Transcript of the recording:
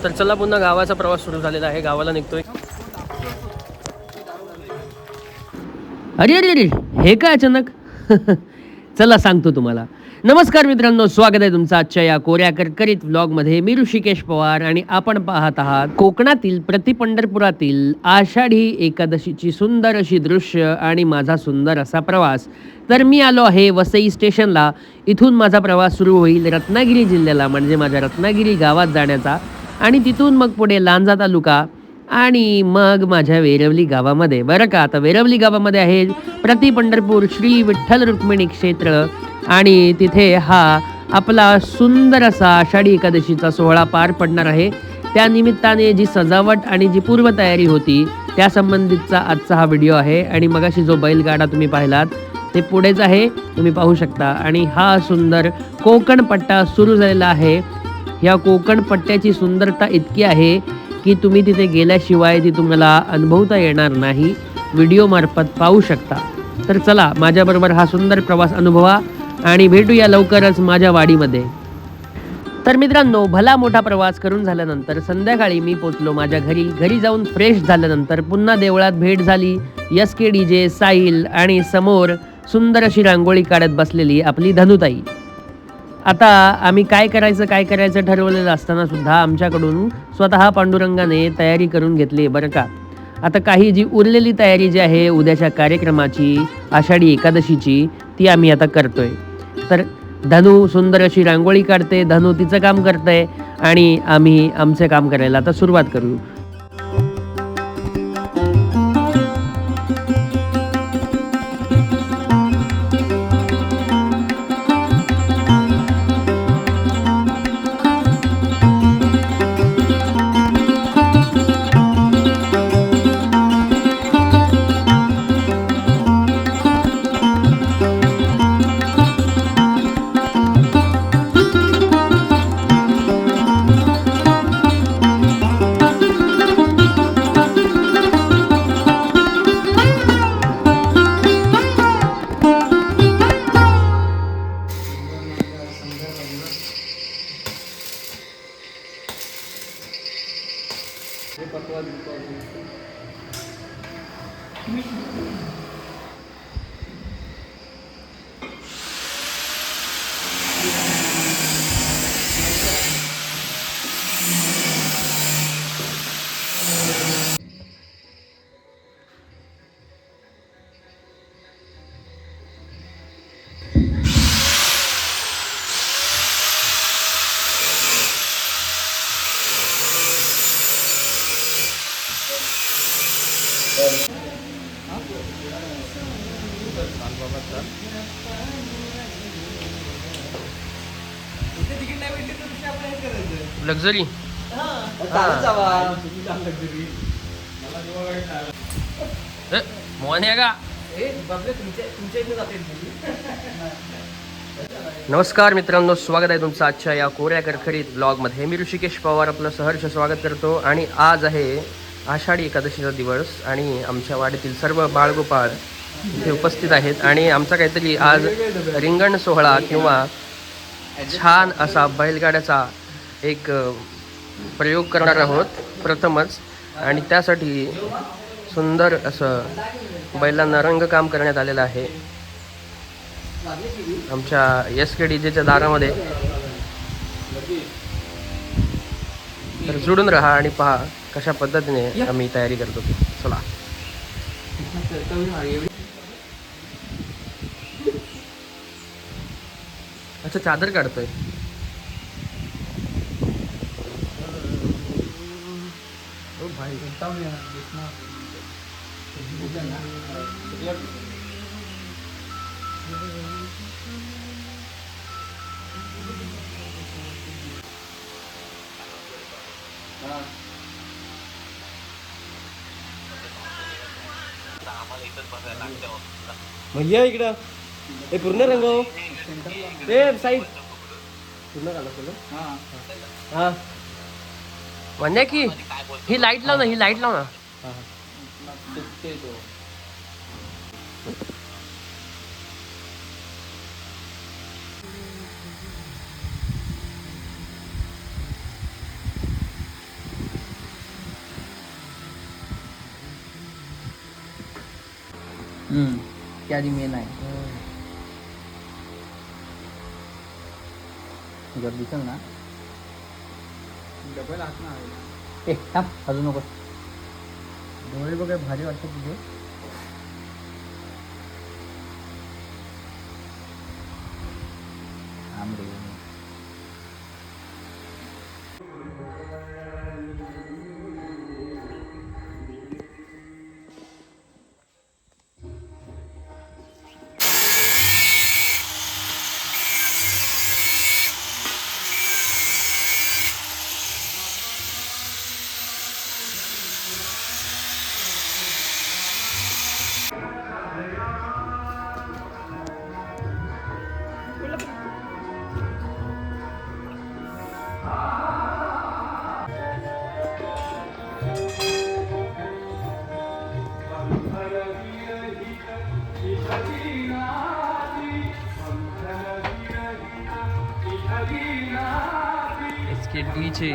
तर चला पुन्हा गावाचा प्रवास सुरू झालेला आहे. गावाला निघतोय. अरे अरे अरे, हे काय अचानक? चला सांगतो तुम्हाला. नमस्कार मित्रांनो, स्वागत आहे तुमचं आजच्या या कोऱ्या करकरीत व्लॉगमध्ये. मी ऋषिकेश पवार आणि आपण पाहत आहात कोकणातील पंढरपुरातील आषाढी एकादशीची सुंदर अशी दृश्य आणि माझा सुंदर असा प्रवास. तर मी आलो आहे वसई स्टेशनला. इथून माझा प्रवास सुरू होईल रत्नागिरी जिल्ह्याला, म्हणजे माझ्या रत्नागिरी गावात जाण्याचा, आणि तिथून मग पुढे लांजा तालुका आणि मग माझ्या वेरवली गावामध्ये. बरं का, आता वेरवली गावामध्ये आहे पंढरपूर श्री विठ्ठल रुक्मिणी क्षेत्र, आणि तिथे हा आपला सुंदर असा आषाढी एकादशीचा सोहळा पार पडणार आहे. त्या निमित्ताने जी सजावट आणि जी पूर्वतयारी होती त्या संबंधितचा आजचा हा व्हिडिओ आहे. आणि मगाशी जो बैलगाडा तुम्ही पाहिलात ते पुढेच आहे, तुम्ही पाहू शकता. आणि हा सुंदर कोकण पट्टा सुरू झालेला आहे. ह्या कोकण पट्ट्याची सुंदरता इतकी आहे की तुम्ही तिथे गेल्याशिवाय ती तुम्हाला अनुभवता येणार नाही, व्हिडिओमार्फत पाहू शकता. तर चला माझ्याबरोबर हा सुंदर प्रवास अनुभवा आणि भेटूया लवकरच माझ्या वाडीमध्ये. तर मित्रांनो, भला मोठा प्रवास करून झाल्यानंतर संध्याकाळी मी पोचलो माझ्या घरी. घरी जाऊन फ्रेश झाल्यानंतर पुन्हा देवळात भेट झाली. SK DJ, साहिल आणि समोर सुंदर अशी रांगोळी काढत बसलेली आपली धनुताई. आता आम्ही काय करायचं ठरवलेलं असताना सुद्धा आमच्याकडून स्वतः पांडुरंगाने तयारी करून घेतली बरं का. आता काही जी उरलेली तयारी जी आहे उद्याच्या कार्यक्रमाची, आषाढी एकादशीची, ती आम्ही आता करतोय. तर धनु सुंदर अशी रांगोळी काढते, धनु तिचं काम करते आणि आम्ही आमचं काम करायला आता सुरुवात करू. लक्झरी नमस्कार मित्रांनो, स्वागत आहे तुमचं आजच्या या कोऱ्या करकरीत ब्लॉगमध्ये. मी ऋषिकेश पवार आपलं सहर्ष स्वागत करतो. आणि आज आहे आषाढी एकादशीचा दिवस आणि आमच्या वाडीतील सर्व बाळगोपाळ इथे उपस्थित आहेत. आणि आमचा काहीतरी आज रिंगण सोहळा किंवा छान असा बैलगाड्याचा एक प्रयोग करणार आहोत प्रथमच. आणि त्यासाठी सुंदर असं बैलांना रंगकाम करण्यात आलेलं आहे आमच्या SK DJच्या दारामध्ये. तर जुडून राहा आणि पहा कशा पद्धतीने आम्ही तयारी करतो. चला. अच्छा, चादर काढतोय. भाई भैया इकडं हे पूर्ण रंगव ते साईड पूर्ण घाला. हा म्हणजे की ही लाईट लाव ना, ही लाईट लाव ना. ते आधी मेन आहे. जर दिसेल ना डबल हात ना थांब अजून नको. डोळे बघा भारी वाटतं तुझे. थांब रे. इसके नीचे